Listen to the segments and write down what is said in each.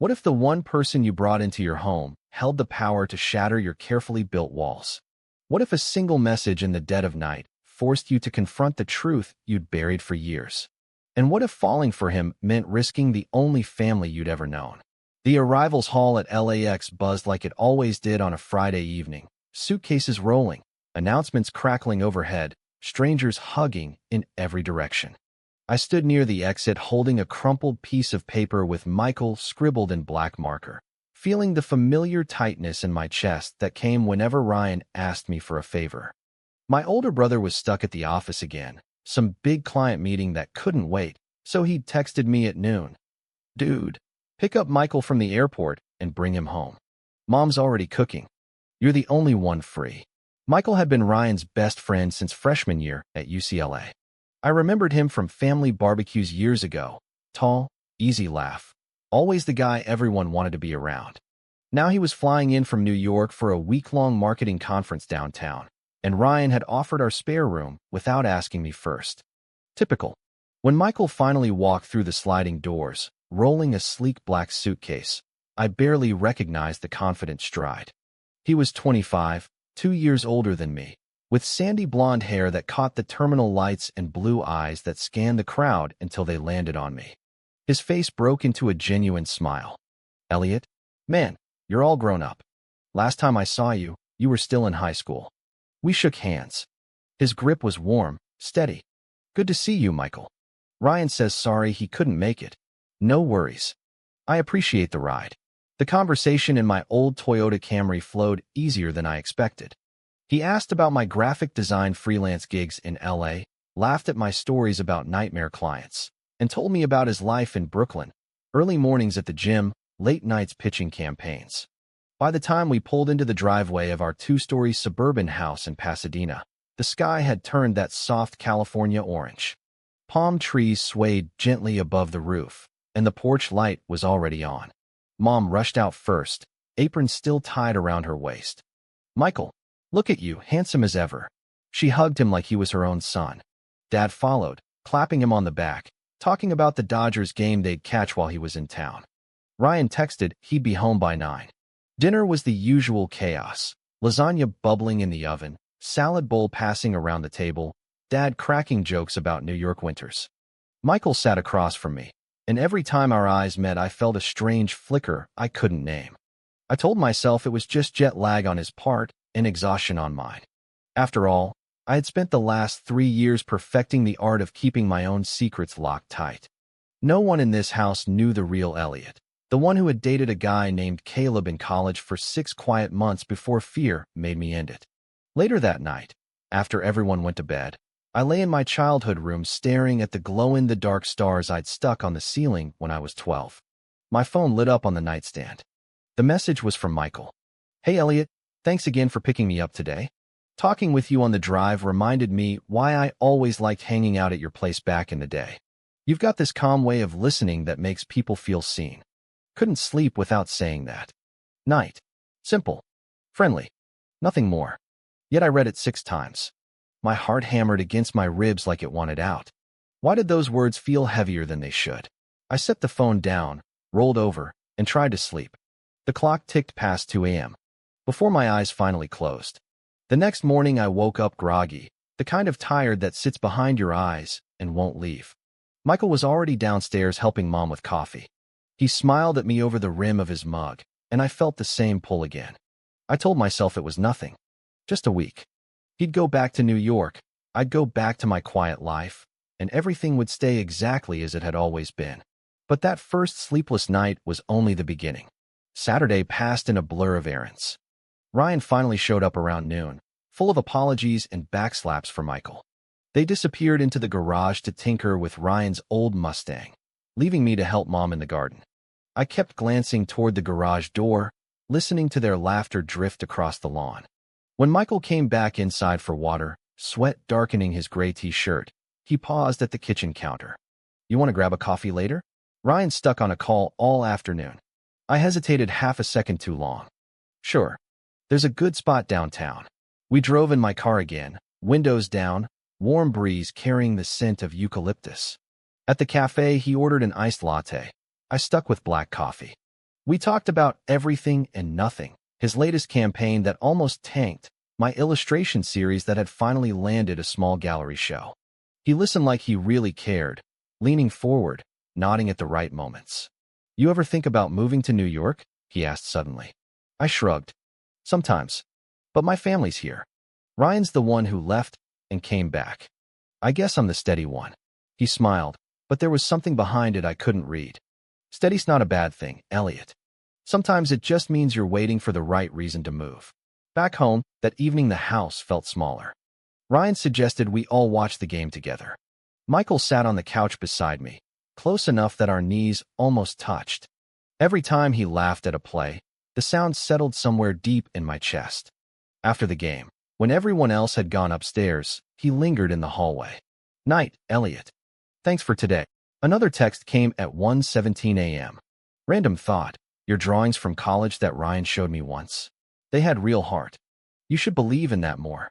What if the one person you brought into your home held the power to shatter your carefully built walls? What if a single message in the dead of night forced you to confront the truth you'd buried for years? And what if falling for him meant risking the only family you'd ever known? The arrivals hall at LAX buzzed like it always did on a Friday evening, suitcases rolling, announcements crackling overhead, strangers hugging in every direction. I stood near the exit holding a crumpled piece of paper with Michael scribbled in black marker, feeling the familiar tightness in my chest that came whenever Ryan asked me for a favor. My older brother was stuck at the office again, some big client meeting that couldn't wait, so he'd texted me at noon. "Dude, pick up Michael from the airport and bring him home. Mom's already cooking. You're the only one free." Michael had been Ryan's best friend since freshman year at UCLA. I remembered him from family barbecues years ago. Tall, easy laugh. Always the guy everyone wanted to be around. Now he was flying in from New York for a week-long marketing conference downtown, and Ryan had offered our spare room without asking me first. Typical. When Michael finally walked through the sliding doors, rolling a sleek black suitcase, I barely recognized the confident stride. He was 25, 2 years older than me, with sandy blonde hair that caught the terminal lights and blue eyes that scanned the crowd until they landed on me. His face broke into a genuine smile. "Elliot, man, you're all grown up. Last time I saw you, you were still in high school." We shook hands. His grip was warm, steady. "Good to see you, Michael. Ryan says sorry he couldn't make it." "No worries. I appreciate the ride." The conversation in my old Toyota Camry flowed easier than I expected. He asked about my graphic design freelance gigs in LA, laughed at my stories about nightmare clients, and told me about his life in Brooklyn, early mornings at the gym, late nights pitching campaigns. By the time we pulled into the driveway of our 2-story suburban house in Pasadena, the sky had turned that soft California orange. Palm trees swayed gently above the roof, and the porch light was already on. Mom rushed out first, apron still tied around her waist. "Michael, look at you, handsome as ever." She hugged him like he was her own son. Dad followed, clapping him on the back, talking about the Dodgers game they'd catch while he was in town. Ryan texted he'd be home by 9. Dinner was the usual chaos, lasagna bubbling in the oven, salad bowl passing around the table, Dad cracking jokes about New York winters. Michael sat across from me, and every time our eyes met I felt a strange flicker I couldn't name. I told myself it was just jet lag on his part and exhaustion on mine. After all, I had spent the last 3 years perfecting the art of keeping my own secrets locked tight. No one in this house knew the real Elliot, the one who had dated a guy named Caleb in college for 6 quiet months before fear made me end it. Later that night, after everyone went to bed, I lay in my childhood room staring at the glow-in-the-dark stars I'd stuck on the ceiling when I was 12. My phone lit up on the nightstand. The message was from Michael. "Hey Elliot, thanks again for picking me up today. Talking with you on the drive reminded me why I always liked hanging out at your place back in the day. You've got this calm way of listening that makes people feel seen. Couldn't sleep without saying that. Night. Simple. Friendly. Nothing more." Yet I read it 6 times. My heart hammered against my ribs like it wanted out. Why did those words feel heavier than they should? I set the phone down, rolled over, and tried to sleep. The clock ticked past 2 a.m. before my eyes finally closed. The next morning I woke up groggy, the kind of tired that sits behind your eyes and won't leave. Michael was already downstairs helping Mom with coffee. He smiled at me over the rim of his mug, and I felt the same pull again. I told myself it was nothing. Just a week. He'd go back to New York, I'd go back to my quiet life, and everything would stay exactly as it had always been. But that first sleepless night was only the beginning. Saturday passed in a blur of errands. Ryan finally showed up around noon, full of apologies and backslaps for Michael. They disappeared into the garage to tinker with Ryan's old Mustang, leaving me to help Mom in the garden. I kept glancing toward the garage door, listening to their laughter drift across the lawn. When Michael came back inside for water, sweat darkening his gray t-shirt, he paused at the kitchen counter. "You want to grab a coffee later?" Ryan stuck on a call all afternoon. I hesitated half a second too long. "Sure. There's a good spot downtown." We drove in my car again, windows down, warm breeze carrying the scent of eucalyptus. At the cafe, he ordered an iced latte. I stuck with black coffee. We talked about everything and nothing. His latest campaign that almost tanked, my illustration series that had finally landed a small gallery show. He listened like he really cared, leaning forward, nodding at the right moments. You ever think about moving to New York? He asked suddenly. I shrugged. Sometimes. But my family's here. Ryan's the one who left and came back. I guess I'm the steady one. He smiled, but there was something behind it I couldn't read. Steady's not a bad thing, Elliot. Sometimes it just means you're waiting for the right reason to move. Back home, that evening the house felt smaller. Ryan suggested we all watch the game together. Michael sat on the couch beside me, close enough that our knees almost touched. Every time he laughed at a play, the sound settled somewhere deep in my chest. After the game, when everyone else had gone upstairs, he lingered in the hallway. Night, Elliot. Thanks for today. Another text came at 1:17 a.m. Random thought. Your drawings from college that Ryan showed me once. They had real heart. You should believe in that more.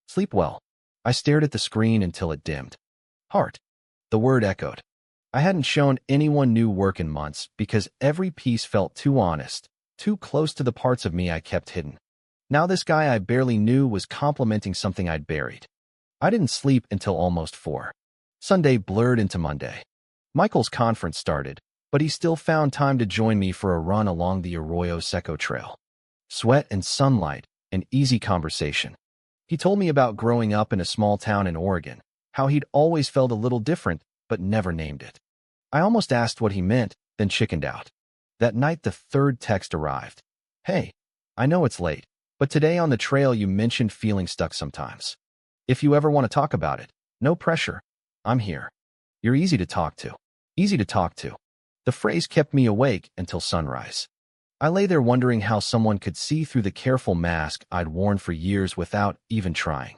Sleep well. I stared at the screen until it dimmed. Heart. The word echoed. I hadn't shown anyone new work in months because every piece felt too honest, too close to the parts of me I kept hidden. Now this guy I barely knew was complimenting something I'd buried. I didn't sleep until almost 4. Sunday blurred into Monday. Michael's conference started, but he still found time to join me for a run along the Arroyo Seco Trail. Sweat and sunlight, an easy conversation. He told me about growing up in a small town in Oregon, how he'd always felt a little different, but never named it. I almost asked what he meant, then chickened out. That night the third text arrived. Hey, I know it's late, but today on the trail you mentioned feeling stuck sometimes. If you ever want to talk about it, no pressure. I'm here. You're easy to talk to. Easy to talk to. The phrase kept me awake until sunrise. I lay there wondering how someone could see through the careful mask I'd worn for years without even trying.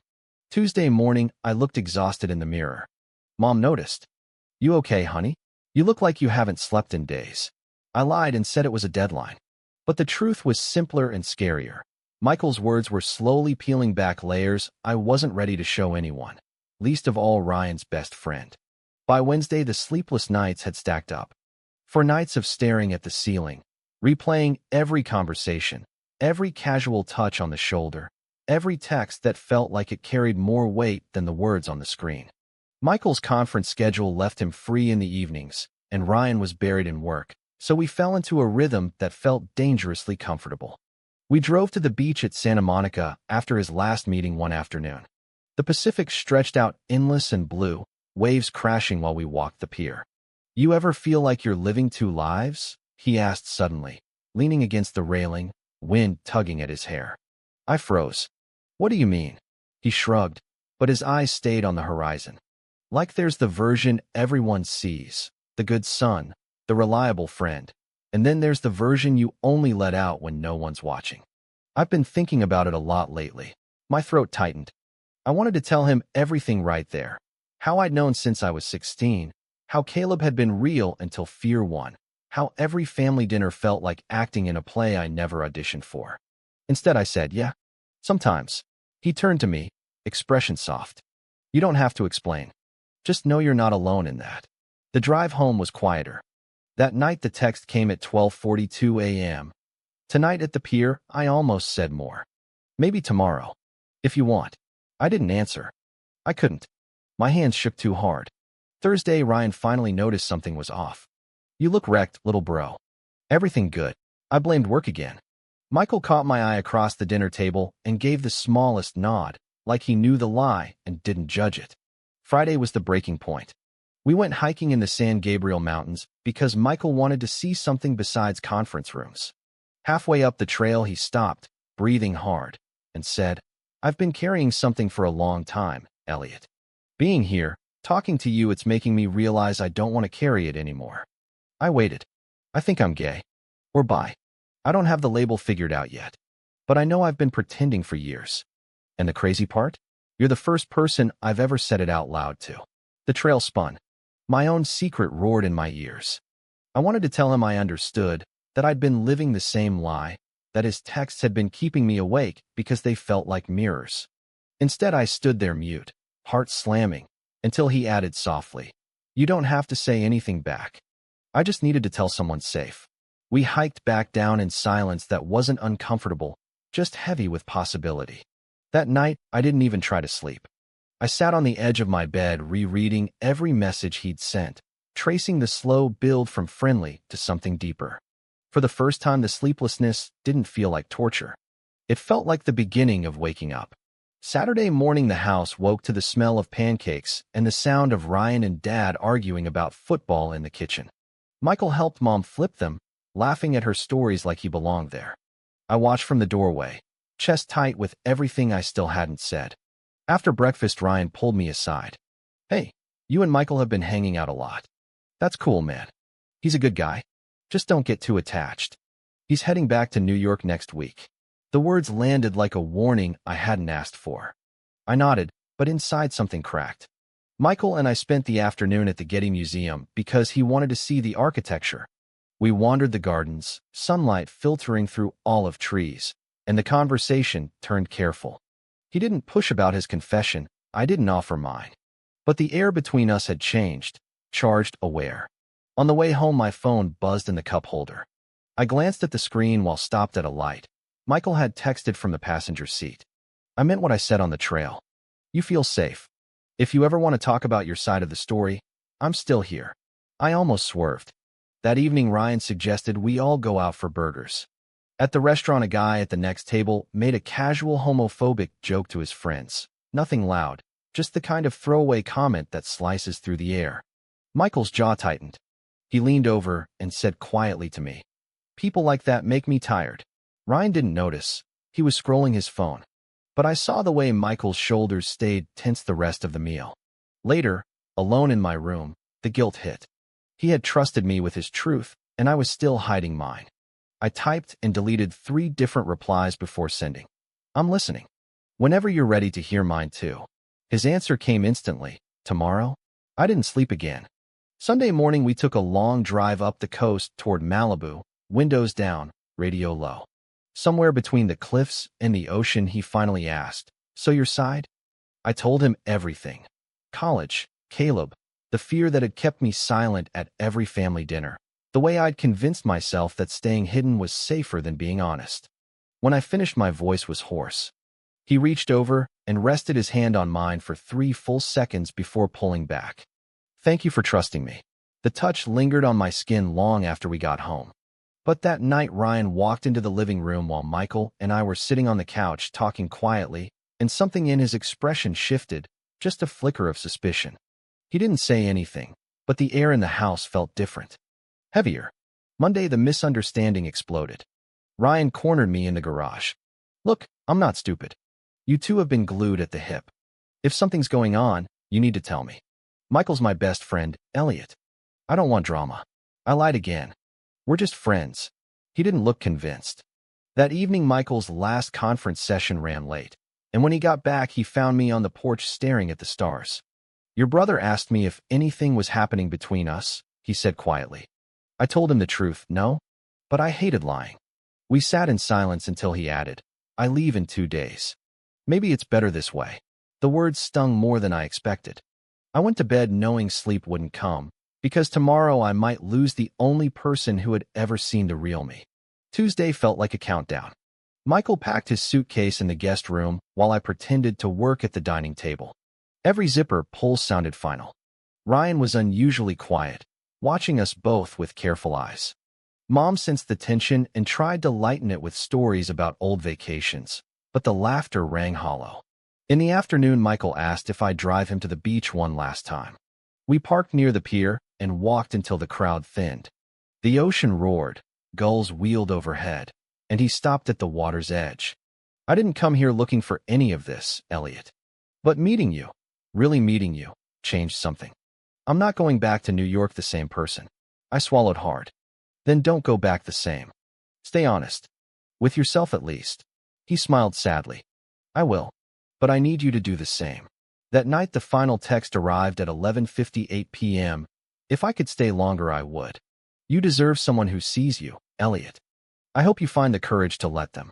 Tuesday morning, I looked exhausted in the mirror. Mom noticed. You okay, honey? You look like you haven't slept in days. I lied and said it was a deadline. But the truth was simpler and scarier. Michael's words were slowly peeling back layers I wasn't ready to show anyone, least of all Ryan's best friend. By Wednesday, the sleepless nights had stacked up. For nights of staring at the ceiling, replaying every conversation, every casual touch on the shoulder, every text that felt like it carried more weight than the words on the screen. Michael's conference schedule left him free in the evenings, and Ryan was buried in work, so we fell into a rhythm that felt dangerously comfortable. We drove to the beach at Santa Monica after his last meeting one afternoon. The Pacific stretched out endless and blue, waves crashing while we walked the pier. You ever feel like you're living two lives? He asked suddenly, leaning against the railing, wind tugging at his hair. I froze. What do you mean? He shrugged, but his eyes stayed on the horizon. Like there's the version everyone sees, the good son, the reliable friend, and then there's the version you only let out when no one's watching. I've been thinking about it a lot lately. My throat tightened. I wanted to tell him everything right there. How I'd known since I was 16, how Caleb had been real until fear won, how every family dinner felt like acting in a play I never auditioned for. Instead I said, yeah, sometimes. He turned to me, expression soft. You don't have to explain. Just know you're not alone in that. The drive home was quieter. That night the text came at 12:42 a.m. Tonight at the pier, I almost said more. Maybe tomorrow. If you want. I didn't answer. I couldn't. My hands shook too hard. Thursday, Ryan finally noticed something was off. You look wrecked, little bro. Everything good. I blamed work again. Michael caught my eye across the dinner table and gave the smallest nod, like he knew the lie and didn't judge it. Friday was the breaking point. We went hiking in the San Gabriel Mountains because Michael wanted to see something besides conference rooms. Halfway up the trail, he stopped, breathing hard, and said, I've been carrying something for a long time, Elliot. Being here, talking to you, it's making me realize I don't want to carry it anymore. I waited. I think I'm gay. Or bi. I don't have the label figured out yet. But I know I've been pretending for years. And the crazy part? You're the first person I've ever said it out loud to. The trail spun. My own secret roared in my ears. I wanted to tell him I understood, that I'd been living the same lie, that his texts had been keeping me awake because they felt like mirrors. Instead, I stood there mute, heart slamming, until he added softly, You don't have to say anything back. I just needed to tell someone safe. We hiked back down in silence that wasn't uncomfortable, just heavy with possibility. That night, I didn't even try to sleep. I sat on the edge of my bed rereading every message he'd sent, tracing the slow build from friendly to something deeper. For the first time, the sleeplessness didn't feel like torture. It felt like the beginning of waking up. Saturday morning, the house woke to the smell of pancakes and the sound of Ryan and Dad arguing about football in the kitchen. Michael helped Mom flip them, laughing at her stories like he belonged there. I watched from the doorway, chest tight with everything I still hadn't said. After breakfast, Ryan pulled me aside. "Hey, you and Michael have been hanging out a lot. That's cool, man. He's a good guy. Just don't get too attached. He's heading back to New York next week." The words landed like a warning I hadn't asked for. I nodded, but inside something cracked. Michael and I spent the afternoon at the Getty Museum because he wanted to see the architecture. We wandered the gardens, sunlight filtering through olive trees, and the conversation turned careful. He didn't push about his confession, I didn't offer mine. But the air between us had changed, charged, aware. On the way home, my phone buzzed in the cup holder. I glanced at the screen while stopped at a light. Michael had texted from the passenger seat. "I meant what I said on the trail. You feel safe. If you ever want to talk about your side of the story, I'm still here." I almost swerved. That evening, Ryan suggested we all go out for burgers. At the restaurant, a guy at the next table made a casual homophobic joke to his friends. Nothing loud, just the kind of throwaway comment that slices through the air. Michael's jaw tightened. He leaned over and said quietly to me, "People like that make me tired." Ryan didn't notice. He was scrolling his phone. But I saw the way Michael's shoulders stayed tense the rest of the meal. Later, alone in my room, the guilt hit. He had trusted me with his truth, and I was still hiding mine. I typed and deleted 3 different replies before sending. "I'm listening. Whenever you're ready to hear mine too." His answer came instantly. "Tomorrow?" I didn't sleep again. Sunday morning, we took a long drive up the coast toward Malibu, windows down, radio low. Somewhere between the cliffs and the ocean, he finally asked, "So your side?" I told him everything. College, Caleb, the fear that had kept me silent at every family dinner, the way I'd convinced myself that staying hidden was safer than being honest. When I finished, my voice was hoarse. He reached over and rested his hand on mine for 3 full seconds before pulling back. "Thank you for trusting me." The touch lingered on my skin long after we got home. But that night, Ryan walked into the living room while Michael and I were sitting on the couch talking quietly, and something in his expression shifted, just a flicker of suspicion. He didn't say anything, but the air in the house felt different. Heavier. Monday, the misunderstanding exploded. Ryan cornered me in the garage. "Look, I'm not stupid. You two have been glued at the hip. If something's going on, you need to tell me. Michael's my best friend, Elliot. I don't want drama." I lied again. "We're just friends." He didn't look convinced. That evening, Michael's last conference session ran late, and when he got back, he found me on the porch staring at the stars. "Your brother asked me if anything was happening between us," he said quietly. I told him the truth, no, but I hated lying. We sat in silence until he added, "I leave in 2 days. Maybe it's better this way." The words stung more than I expected. I went to bed knowing sleep wouldn't come, because tomorrow I might lose the only person who had ever seen the real me. Tuesday felt like a countdown. Michael packed his suitcase in the guest room while I pretended to work at the dining table. Every zipper pull sounded final. Ryan was unusually quiet, watching us both with careful eyes. Mom sensed the tension and tried to lighten it with stories about old vacations, but the laughter rang hollow. In the afternoon, Michael asked if I'd drive him to the beach one last time. We parked near the pier and walked until the crowd thinned. The ocean roared, gulls wheeled overhead, and he stopped at the water's edge. "I didn't come here looking for any of this, Elliot. But meeting you, really meeting you, changed something. I'm not going back to New York the same person." I swallowed hard. "Then don't go back the same. Stay honest. With yourself at least." He smiled sadly. "I will. But I need you to do the same." That night, the final text arrived at 11:58 p.m. If I could stay longer, I would. "You deserve someone who sees you, Elliot. I hope you find the courage to let them.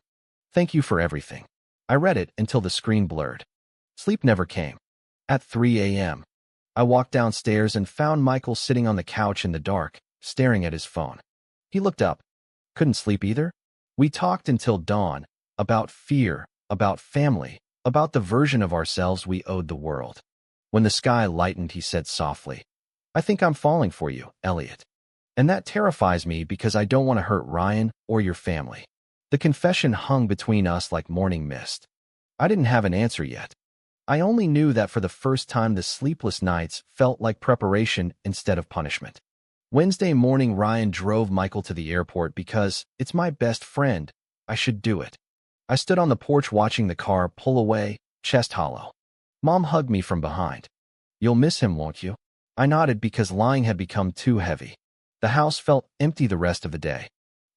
Thank you for everything." I read it until the screen blurred. Sleep never came. At 3 a.m., I walked downstairs and found Michael sitting on the couch in the dark, staring at his phone. He looked up. Couldn't sleep either? We talked until dawn, about fear, about family, about the version of ourselves we owed the world. When the sky lightened, he said softly, "I think I'm falling for you, Elliot. And that terrifies me because I don't want to hurt Ryan or your family." The confession hung between us like morning mist. I didn't have an answer yet. I only knew that for the first time the sleepless nights felt like preparation instead of punishment. Wednesday morning, Ryan drove Michael to the airport because it's my best friend. I should do it. I stood on the porch watching the car pull away, chest hollow. Mom hugged me from behind. "You'll miss him, won't you?" I nodded because lying had become too heavy. The house felt empty the rest of the day.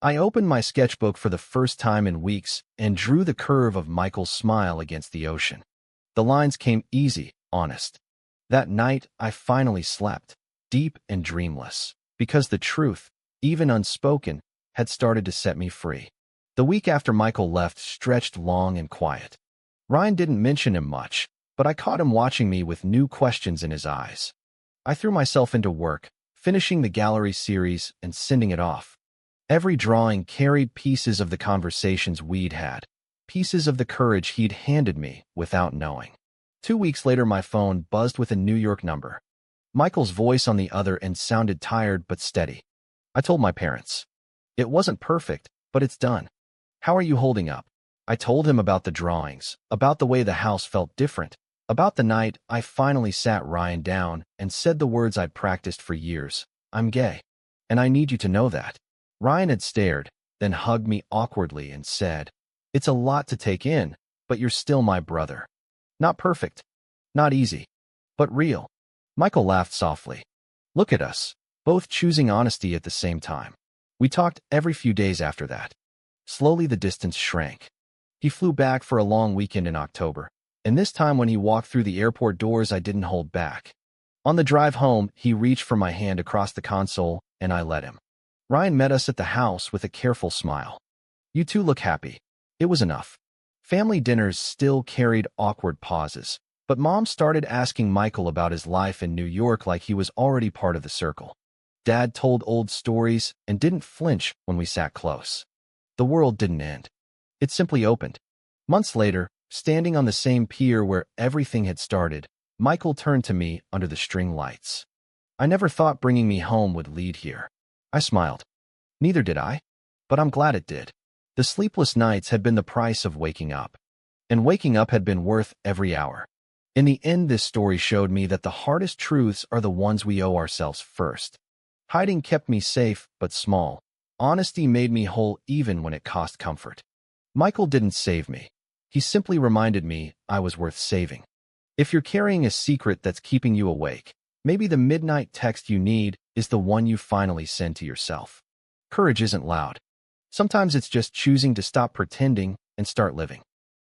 I opened my sketchbook for the first time in weeks and drew the curve of Michael's smile against the ocean. The lines came easy, honest. That night, I finally slept, deep and dreamless, because the truth, even unspoken, had started to set me free. The week after Michael left stretched long and quiet. Ryan didn't mention him much, but I caught him watching me with new questions in his eyes. I threw myself into work, finishing the gallery series and sending it off. Every drawing carried pieces of the conversations we'd had, pieces of the courage he'd handed me without knowing. 2 weeks later, my phone buzzed with a New York number. Michael's voice on the other end sounded tired but steady. I told my parents. "It wasn't perfect, but it's done. How are you holding up?" I told him about the drawings, about the way the house felt different, about the night I finally sat Ryan down and said the words I'd practiced for years. "I'm gay, and I need you to know that." Ryan had stared, then hugged me awkwardly and said, "It's a lot to take in, but you're still my brother. Not perfect, not easy, but real." Michael laughed softly. "Look at us, both choosing honesty at the same time." We talked every few days after that. Slowly the distance shrank. He flew back for a long weekend in October, and this time when he walked through the airport doors, I didn't hold back. On the drive home, he reached for my hand across the console, and I let him. Ryan met us at the house with a careful smile. "You two look happy." It was enough. Family dinners still carried awkward pauses, but Mom started asking Michael about his life in New York like he was already part of the circle. Dad told old stories and didn't flinch when we sat close. The world didn't end. It simply opened. Months later, standing on the same pier where everything had started, Michael turned to me under the string lights. "I never thought bringing me home would lead here." I smiled. Neither did I, but I'm glad it did. The sleepless nights had been the price of waking up, and waking up had been worth every hour. In the end, this story showed me that the hardest truths are the ones we owe ourselves first. Hiding kept me safe but small. Honesty made me whole even when it cost comfort. Michael didn't save me. He simply reminded me I was worth saving. If you're carrying a secret that's keeping you awake, maybe the midnight text you need is the one you finally send to yourself. Courage isn't loud. Sometimes it's just choosing to stop pretending and start living.